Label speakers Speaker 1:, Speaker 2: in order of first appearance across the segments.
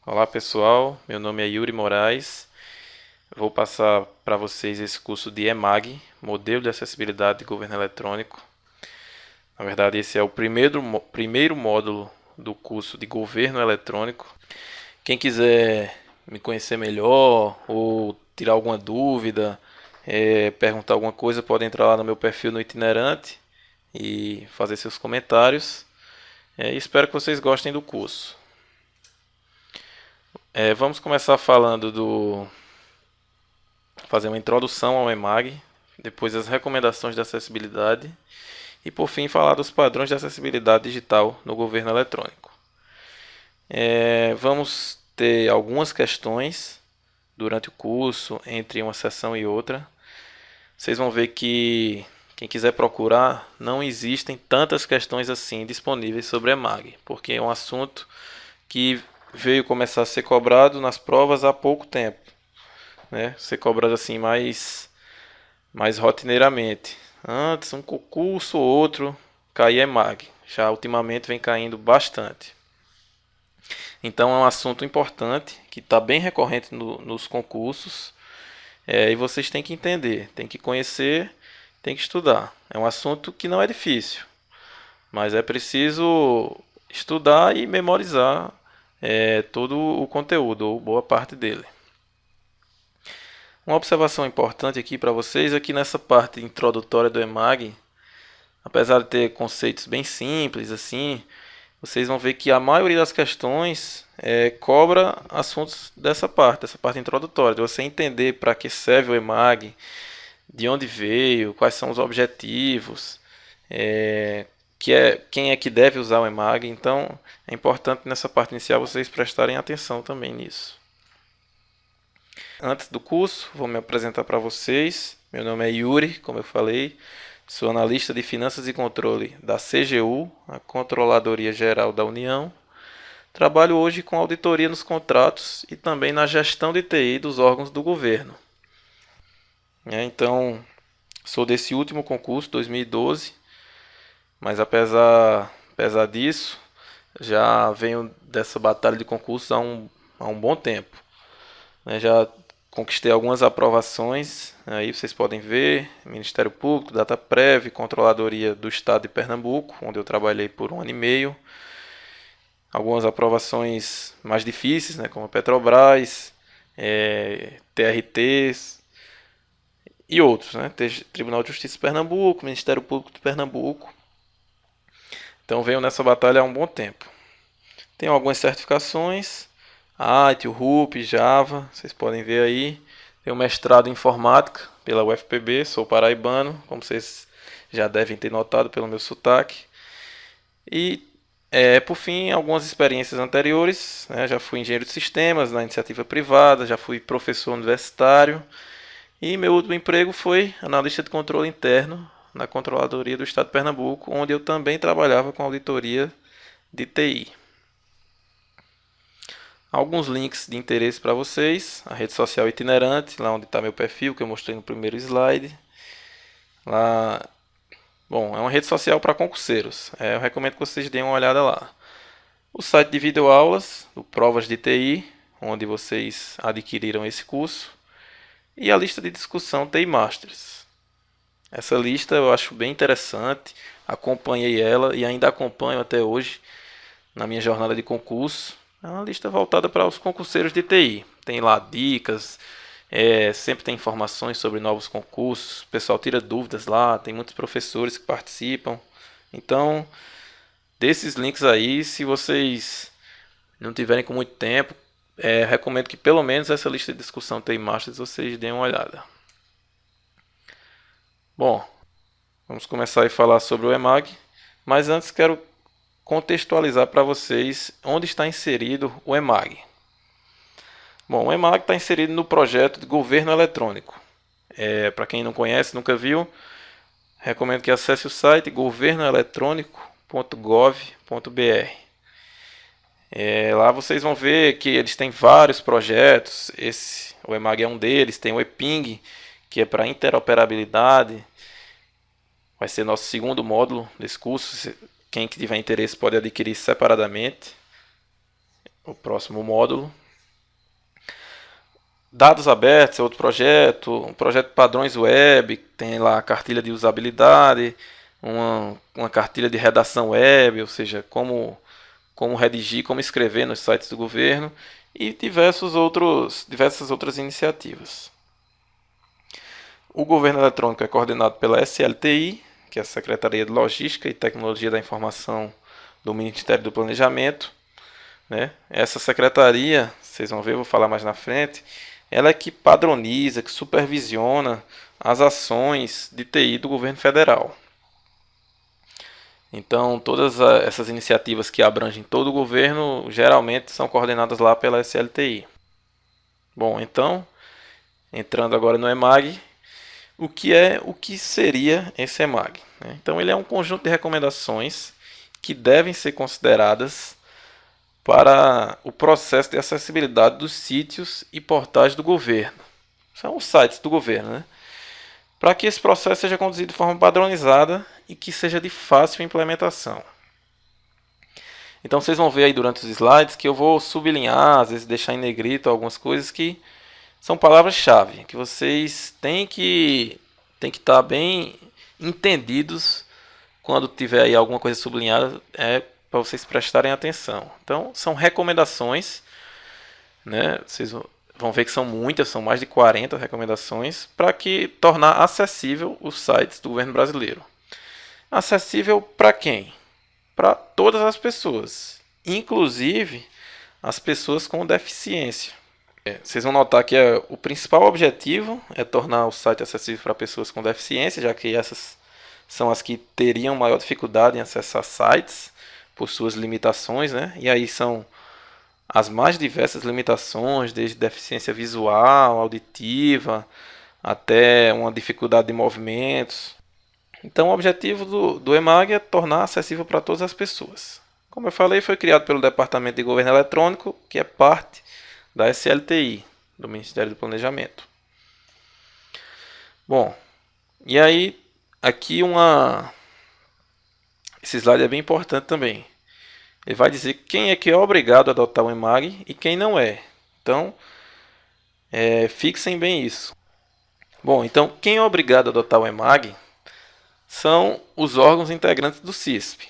Speaker 1: Olá pessoal, meu nome é Yuri Moraes. Vou passar para vocês esse curso de EMAG, Modelo de Acessibilidade de Governo Eletrônico. Na verdade, esse é o primeiro módulo do curso de Governo Eletrônico. Quem quiser me conhecer melhor ou tirar alguma dúvida, perguntar alguma coisa, pode entrar lá no meu perfil no Itinerante e fazer seus comentários. Espero que vocês gostem do curso. Vamos começar falando fazer uma introdução ao EMAG, depois as recomendações de acessibilidade e por fim falar dos padrões de acessibilidade digital no governo eletrônico. Vamos ter algumas questões durante o curso, entre uma sessão e outra. Vocês vão ver que quem quiser procurar, não existem tantas questões assim disponíveis sobre EMAG, porque é um assunto que veio começar a ser cobrado nas provas há pouco tempo, né? Ser cobrado assim mais rotineiramente. Antes, um concurso ou outro caía EMAG. Já ultimamente vem caindo bastante. Então é um assunto importante que está bem recorrente nos concursos. E vocês têm que entender, têm que conhecer, têm que estudar. É um assunto que não é difícil, mas é preciso estudar e memorizar todo o conteúdo, ou boa parte dele. Uma observação importante aqui para vocês é que nessa parte introdutória do EMAG, apesar de ter conceitos bem simples assim, vocês vão ver que a maioria das questões cobra assuntos dessa parte introdutória, de você entender para que serve o EMAG, de onde veio, quais são os objetivos, quem é que deve usar o EMAG. Então é importante nessa parte inicial vocês prestarem atenção também nisso. Antes do curso, vou me apresentar para vocês. Meu nome é Yuri, como eu falei, sou analista de finanças e controle da CGU, a Controladoria Geral da União. Trabalho hoje com auditoria nos contratos e também na gestão de TI dos órgãos do governo. Então, sou desse último concurso, 2012, mas apesar disso, já venho dessa batalha de concursos há um bom tempo. Já conquistei algumas aprovações, aí vocês podem ver, Ministério Público, Dataprev, Controladoria do Estado de Pernambuco, onde eu trabalhei por 1 ano e meio. Algumas aprovações mais difíceis, né, como a Petrobras, TRTs e outros, né, Tribunal de Justiça de Pernambuco, Ministério Público de Pernambuco. Então venho nessa batalha há um bom tempo. Tenho algumas certificações, IT, RUP, Java, vocês podem ver aí. Tenho mestrado em informática pela UFPB, sou paraibano, como vocês já devem ter notado pelo meu sotaque. E, por fim, algumas experiências anteriores, né? Já fui engenheiro de sistemas na iniciativa privada, já fui professor universitário. E meu último emprego foi analista de controle interno na Controladoria do Estado de Pernambuco, onde eu também trabalhava com auditoria de TI. Alguns links de interesse para vocês, a rede social Itinerante, lá onde está meu perfil, que eu mostrei no primeiro slide. Lá, bom, é uma rede social para concurseiros, eu recomendo que vocês deem uma olhada lá. O site de videoaulas, do Provas de TI, onde vocês adquiriram esse curso. E a lista de discussão TI Masters. Essa lista eu acho bem interessante, acompanhei ela e ainda acompanho até hoje na minha jornada de concurso. É uma lista voltada para os concurseiros de TI. Tem lá dicas, sempre tem informações sobre novos concursos, o pessoal tira dúvidas lá, tem muitos professores que participam. Então, desses links aí, se vocês não tiverem com muito tempo, recomendo que pelo menos essa lista de discussão TI Masters vocês deem uma olhada. Bom, vamos começar a falar sobre o EMAG, mas antes quero contextualizar para vocês onde está inserido o EMAG. Bom, o EMAG está inserido no projeto de governo eletrônico. Para quem não conhece, nunca viu, recomendo que acesse o site governoeletrônico.gov.br. Lá vocês vão ver que eles têm vários projetos. O EMAG é um deles. Tem o EPING, que é para interoperabilidade. Vai ser nosso segundo módulo desse curso. Quem tiver interesse pode adquirir separadamente. o próximo módulo. Dados abertos é outro projeto, um projeto de padrões web, tem lá a cartilha de usabilidade, uma cartilha de redação web, ou seja, como redigir, como escrever nos sites do governo, e diversas outras iniciativas. O governo eletrônico é coordenado pela SLTI, que é a Secretaria de Logística e Tecnologia da Informação do Ministério do Planejamento, né? Essa secretaria, vocês vão ver, vou falar mais na frente, ela é que padroniza, que supervisiona as ações de TI do governo federal. Então, todas essas iniciativas que abrangem todo o governo, geralmente são coordenadas lá pela SLTI. Bom, então, entrando agora no EMAG, o que seria esse EMAG? Então, ele é um conjunto de recomendações que devem ser consideradas para o processo de acessibilidade dos sítios e portais do governo. São os sites do governo, né? Para que esse processo seja conduzido de forma padronizada e que seja de fácil implementação. Então vocês vão ver aí durante os slides que eu vou sublinhar, às vezes deixar em negrito algumas coisas que são palavras-chave, que vocês têm que estar bem entendidos quando tiver aí alguma coisa sublinhada, para vocês prestarem atenção. Então são recomendações, né? Vocês vão ver que são muitas, são mais de 40 recomendações para que tornar acessível os sites do governo brasileiro. Acessível para quem? Para todas as pessoas, inclusive as pessoas com deficiência. Vocês vão notar que o principal objetivo é tornar o site acessível para pessoas com deficiência, já que essas são as que teriam maior dificuldade em acessar sites por suas limitações, né? E aí são as mais diversas limitações, desde deficiência visual, auditiva, até uma dificuldade de movimentos. Então o objetivo do EMAG é tornar acessível para todas as pessoas. Como eu falei, foi criado pelo Departamento de Governo Eletrônico, que é parte da SLTI, do Ministério do Planejamento. Bom, e aí aqui esse slide é bem importante também. Ele vai dizer quem é que é obrigado a adotar o EMAG e quem não é. Então, fixem bem isso. Bom, então quem é obrigado a adotar o EMAG são os órgãos integrantes do CISP.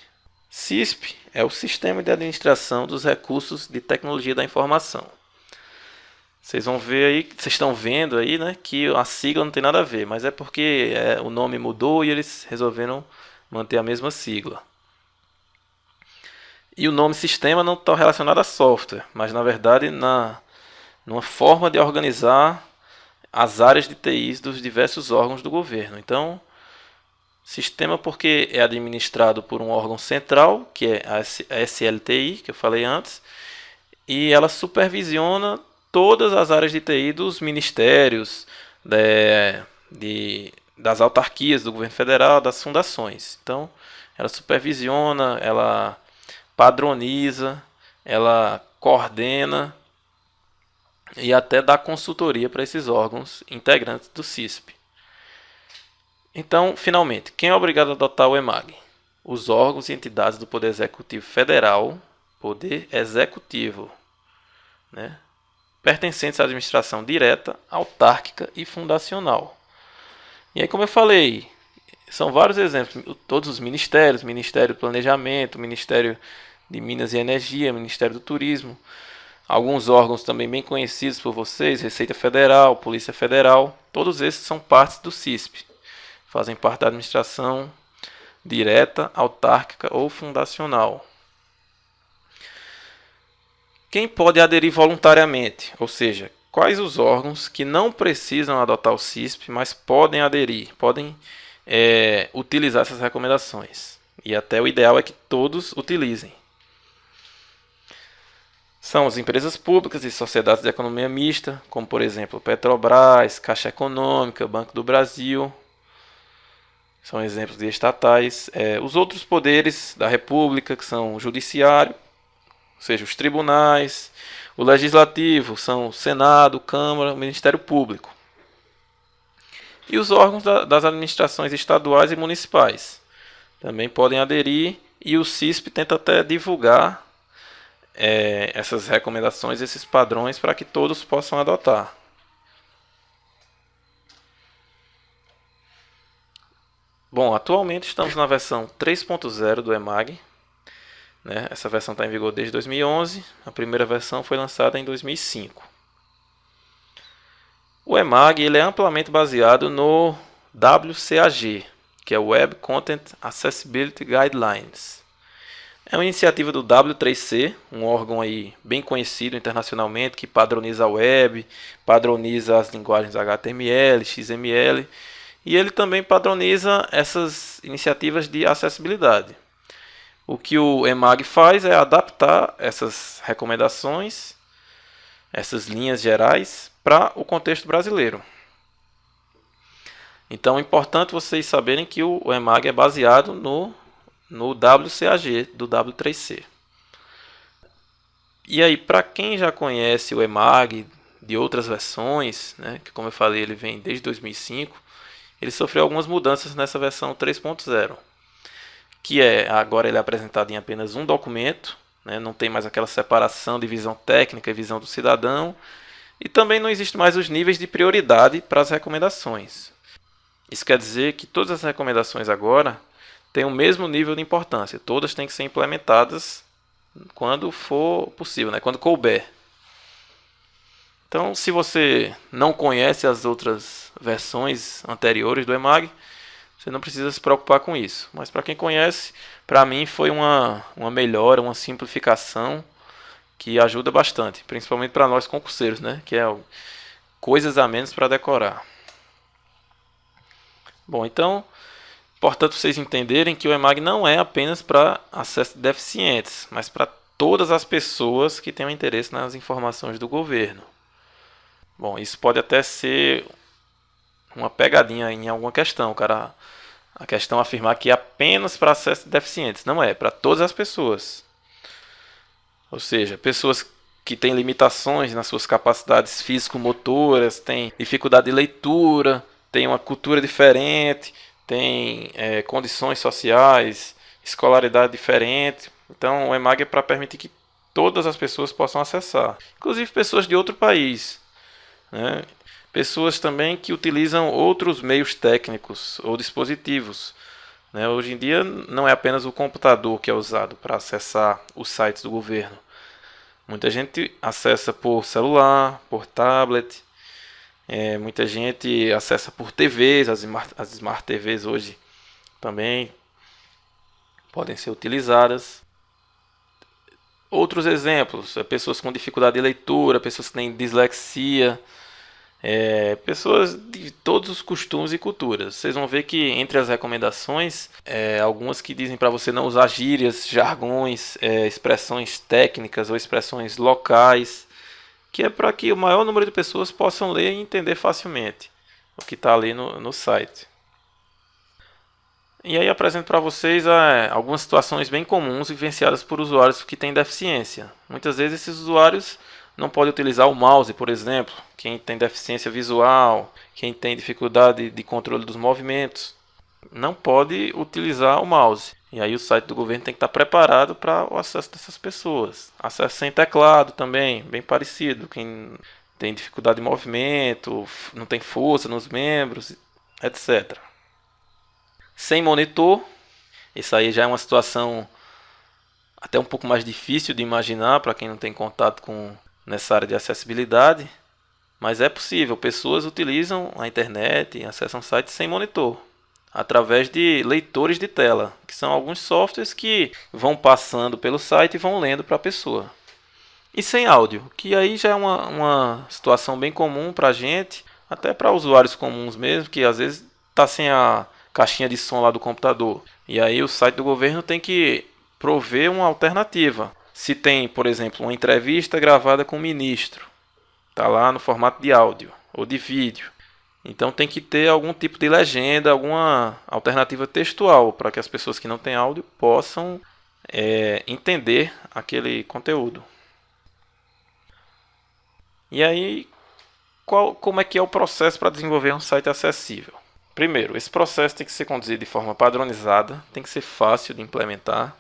Speaker 1: CISP é o Sistema de Administração dos Recursos de Tecnologia da Informação. Vocês vão ver aí, vocês estão vendo aí, né, que a sigla não tem nada a ver, mas é porque o nome mudou e eles resolveram manter a mesma sigla. E o nome sistema não está relacionado a software, mas na verdade numa forma de organizar as áreas de TIs dos diversos órgãos do governo. Então, sistema porque é administrado por um órgão central, que é a SLTI, que eu falei antes, e ela supervisiona todas as áreas de TI dos ministérios, das autarquias do governo federal, das fundações. Então, ela supervisiona, ela padroniza, ela coordena e até dá consultoria para esses órgãos integrantes do CISP. Então, finalmente, quem é obrigado a adotar o EMAG? Os órgãos e entidades do Poder Executivo Federal, Poder Executivo, né? Pertencentes à administração direta, autárquica e fundacional. E aí, como eu falei, são vários exemplos, todos os ministérios, Ministério do Planejamento, Ministério de Minas e Energia, Ministério do Turismo, alguns órgãos também bem conhecidos por vocês, Receita Federal, Polícia Federal, todos esses são partes do CISP, fazem parte da administração direta, autárquica ou fundacional. Quem pode aderir voluntariamente, ou seja, quais os órgãos que não precisam adotar o CISP, mas podem aderir, podem utilizar essas recomendações. E até o ideal é que todos utilizem. São as empresas públicas e sociedades de economia mista, como por exemplo Petrobras, Caixa Econômica, Banco do Brasil. São exemplos de estatais. Os outros poderes da República, que são o Judiciário, ou seja, os tribunais, o Legislativo, são o Senado, Câmara, o Ministério Público. E os órgãos das administrações estaduais e municipais também podem aderir, e o CISP tenta até divulgar essas recomendações, esses padrões para que todos possam adotar. Bom, atualmente estamos na versão 3.0 do EMAG, né? Essa versão está em vigor desde 2011, a primeira versão foi lançada em 2005. O EMAG ele é amplamente baseado no WCAG, que é Web Content Accessibility Guidelines. É uma iniciativa do W3C, um órgão aí bem conhecido internacionalmente que padroniza a web, padroniza as linguagens HTML, XML, e ele também padroniza essas iniciativas de acessibilidade. O que o EMAG faz é adaptar essas recomendações, essas linhas gerais, para o contexto brasileiro. Então é importante vocês saberem que o EMAG é baseado no WCAG do W3C. E aí, para quem já conhece o EMAG de outras versões, né, que como eu falei ele vem desde 2005, ele sofreu algumas mudanças nessa versão 3.0, que agora ele é apresentado em apenas um documento, né, não tem mais aquela separação de visão técnica e visão do cidadão, e também não existe mais os níveis de prioridade para as recomendações. Isso quer dizer que todas as recomendações agora têm o mesmo nível de importância, todas têm que ser implementadas quando for possível, né, quando couber. Então, se você não conhece as outras versões anteriores do EMAG, você não precisa se preocupar com isso. Mas para quem conhece, para mim foi uma melhora, uma simplificação que ajuda bastante, principalmente para nós concurseiros, né? Que é coisas a menos para decorar. Bom, então, importante vocês entenderem que o EMAG não é apenas para acesso de deficientes, mas para todas as pessoas que tenham interesse nas informações do governo. Bom, isso pode até ser uma pegadinha em alguma questão, a questão afirmar que é apenas para acesso de deficientes. Não é, para todas as pessoas. Ou seja, pessoas que têm limitações nas suas capacidades físico-motoras, têm dificuldade de leitura, têm uma cultura diferente, têm condições sociais, escolaridade diferente. Então, o EMAG é para permitir que todas as pessoas possam acessar, inclusive pessoas de outro país, né? Pessoas também que utilizam outros meios técnicos ou dispositivos, né? Hoje em dia não é apenas o computador que é usado para acessar os sites do governo. Muita gente acessa por celular, por tablet, muita gente acessa por TVs, as Smart TVs hoje também podem ser utilizadas. Outros exemplos, pessoas com dificuldade de leitura, pessoas que têm dislexia, pessoas de todos os costumes e culturas. Vocês vão ver que entre as recomendações, algumas que dizem para você não usar gírias, jargões, expressões técnicas ou expressões locais, que é para que o maior número de pessoas possam ler e entender facilmente o que está ali no site. E aí apresento para vocês algumas situações bem comuns vivenciadas por usuários que têm deficiência. Muitas vezes esses usuários não podem utilizar o mouse, por exemplo. Quem tem deficiência visual, quem tem dificuldade de controle dos movimentos, não pode utilizar o mouse. E aí o site do governo tem que estar preparado para o acesso dessas pessoas. Acesso sem teclado também, bem parecido. Quem tem dificuldade de movimento, não tem força nos membros, etc. Sem monitor, isso aí já é uma situação até um pouco mais difícil de imaginar para quem não tem contato nessa área de acessibilidade, mas é possível. Pessoas utilizam a internet e acessam sites sem monitor, através de leitores de tela, que são alguns softwares que vão passando pelo site e vão lendo para a pessoa. E sem áudio, que aí já é uma situação bem comum para a gente, até para usuários comuns mesmo, que às vezes está sem a caixinha de som lá do computador. E aí o site do governo tem que prover uma alternativa. Se tem, por exemplo, uma entrevista gravada com o ministro, está lá no formato de áudio ou de vídeo. Então tem que ter algum tipo de legenda, alguma alternativa textual para que as pessoas que não têm áudio possam entender aquele conteúdo. E aí, como é que é o processo para desenvolver um site acessível? Primeiro, esse processo tem que ser conduzido de forma padronizada, tem que ser fácil de implementar.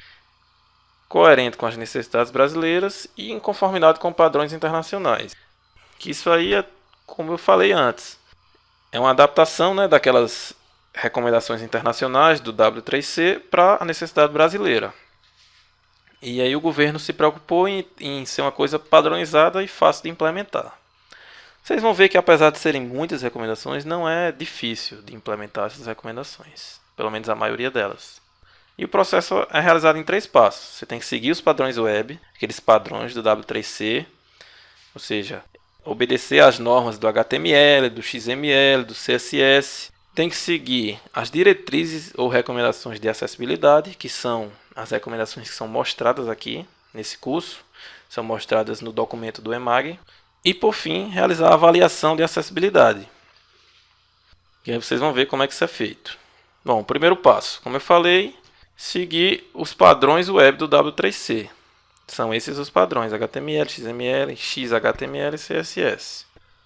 Speaker 1: coerente com as necessidades brasileiras e em conformidade com padrões internacionais. Que isso aí é, como eu falei antes, é uma adaptação, né, daquelas recomendações internacionais do W3C para a necessidade brasileira. E aí o governo se preocupou em ser uma coisa padronizada e fácil de implementar. Vocês vão ver que apesar de serem muitas recomendações, não é difícil de implementar essas recomendações, pelo menos a maioria delas. E o processo é realizado em 3 passos. Você tem que seguir os padrões web, aqueles padrões do W3C, ou seja, obedecer às normas do HTML, do XML, do CSS. Tem que seguir as diretrizes ou recomendações de acessibilidade, que são as recomendações que são mostradas aqui nesse curso, são mostradas no documento do EMAG. E por fim, realizar a avaliação de acessibilidade. E aí vocês vão ver como é que isso é feito. Bom, o primeiro passo, como eu falei, seguir os padrões web do W3C. São esses os padrões: HTML, XML, XHTML e CSS.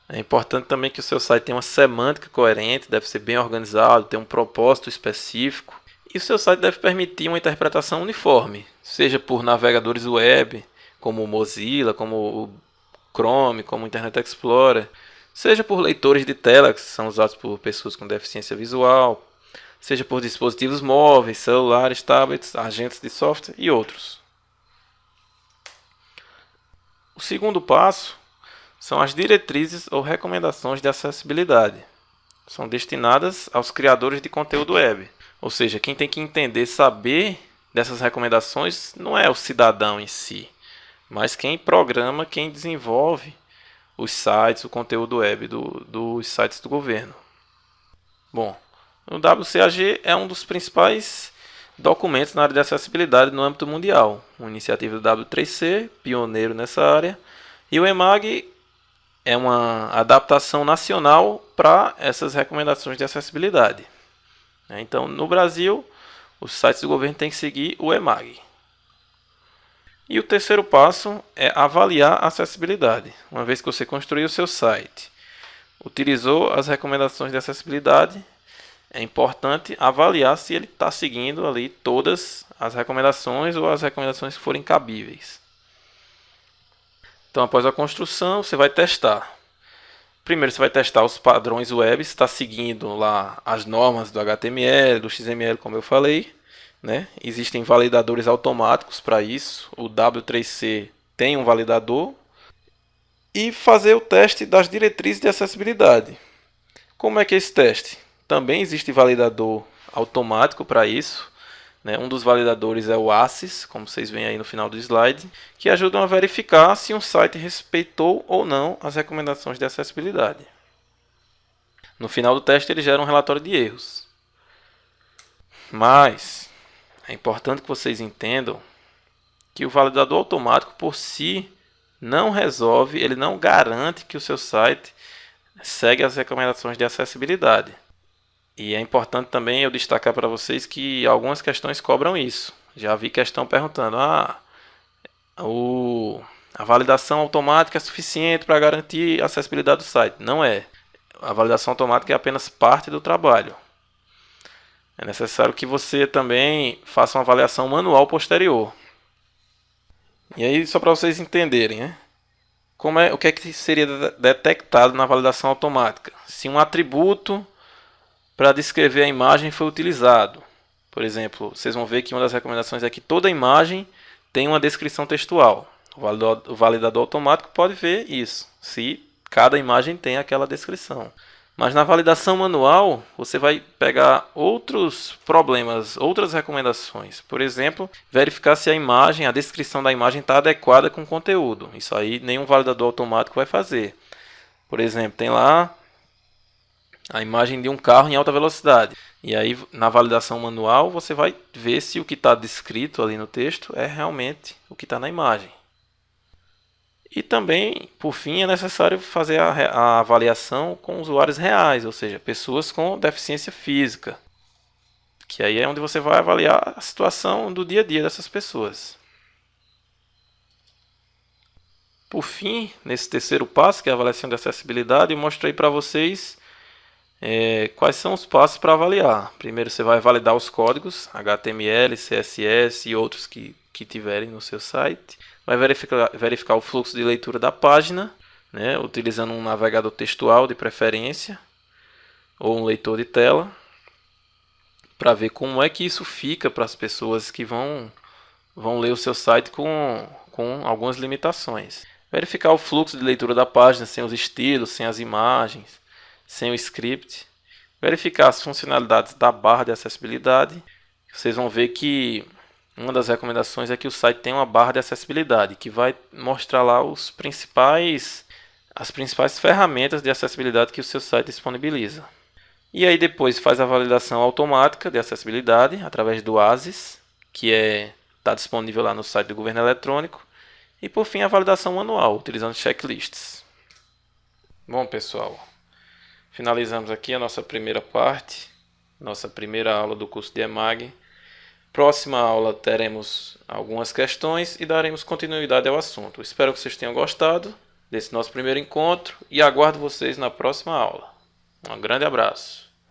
Speaker 1: É importante também que o seu site tenha uma semântica coerente, deve ser bem organizado, ter um propósito específico. E o seu site deve permitir uma interpretação uniforme, seja por navegadores web, como o Mozilla, como o Chrome, como o Internet Explorer, seja por leitores de tela, que são usados por pessoas com deficiência visual, seja por dispositivos móveis, celulares, tablets, agentes de software e outros. O segundo passo são as diretrizes ou recomendações de acessibilidade. São destinadas aos criadores de conteúdo web. Ou seja, quem tem que entender, saber dessas recomendações não é o cidadão em si, mas quem programa, quem desenvolve os sites, o conteúdo web dos sites do governo. Bom, o WCAG é um dos principais documentos na área de acessibilidade no âmbito mundial, uma iniciativa do W3C, pioneiro nessa área, e o EMAG é uma adaptação nacional para essas recomendações de acessibilidade. Então, no Brasil, os sites do governo têm que seguir o EMAG. E o terceiro passo é avaliar a acessibilidade. Uma vez que você construiu o seu site, utilizou as recomendações de acessibilidade, é importante avaliar se ele está seguindo ali todas as recomendações ou as recomendações que forem cabíveis. Então, após a construção, você vai testar. Primeiro, você vai testar os padrões web, se está seguindo lá as normas do HTML, do XML, como eu falei. Né? Existem validadores automáticos para isso. O W3C tem um validador. E fazer o teste das diretrizes de acessibilidade. Como é que é esse teste? Também existe validador automático para isso. Né? Um dos validadores é o ACIS, como vocês veem aí no final do slide, que ajudam a verificar se um site respeitou ou não as recomendações de acessibilidade. No final do teste, ele gera um relatório de erros. Mas é importante que vocês entendam que o validador automático por si não resolve, ele não garante que o seu site segue as recomendações de acessibilidade. E é importante também eu destacar para vocês que algumas questões cobram isso. Já vi questão perguntando: a validação automática é suficiente para garantir a acessibilidade do site? Não é. A validação automática é apenas parte do trabalho. É necessário que você também faça uma avaliação manual posterior. E aí, só para vocês entenderem, né? O que é que seria detectado na validação automática? Se um atributo para descrever a imagem foi utilizado. Por exemplo, vocês vão ver que uma das recomendações é que toda imagem tem uma descrição textual. O validador automático pode ver isso, se cada imagem tem aquela descrição. Mas na validação manual, você vai pegar outros problemas, outras recomendações. Por exemplo, verificar se a descrição da imagem está adequada com o conteúdo. Isso aí nenhum validador automático vai fazer. Por exemplo, tem lá a imagem de um carro em alta velocidade. E aí, na validação manual, você vai ver se o que está descrito ali no texto é realmente o que está na imagem. E também, por fim, é necessário fazer a avaliação com usuários reais, ou seja, pessoas com deficiência física. Que aí é onde você vai avaliar a situação do dia a dia dessas pessoas. Por fim, nesse terceiro passo, que é a avaliação de acessibilidade, eu mostrei para vocês quais são os passos para avaliar. Primeiro você vai validar os códigos HTML, CSS e outros que que tiverem no seu site. Vai verificar o fluxo de leitura da página, né, utilizando um navegador textual de preferência, ou um leitor de tela, para ver como é que isso fica para as pessoas que vão ler o seu site com algumas limitações. Verificar o fluxo de leitura da página sem os estilos, sem as imagens, sem o script. Verificar as funcionalidades da barra de acessibilidade. Vocês vão ver que uma das recomendações é que o site tenha uma barra de acessibilidade, que vai mostrar lá as principais ferramentas de acessibilidade que o seu site disponibiliza. E aí depois faz a validação automática de acessibilidade através do ASIS, que está disponível lá no site do governo eletrônico. E por fim a validação manual, utilizando checklists. Bom pessoal, finalizamos aqui a nossa primeira parte, nossa primeira aula do curso de EMAG. Próxima aula teremos algumas questões e daremos continuidade ao assunto. Espero que vocês tenham gostado desse nosso primeiro encontro e aguardo vocês na próxima aula. Um grande abraço.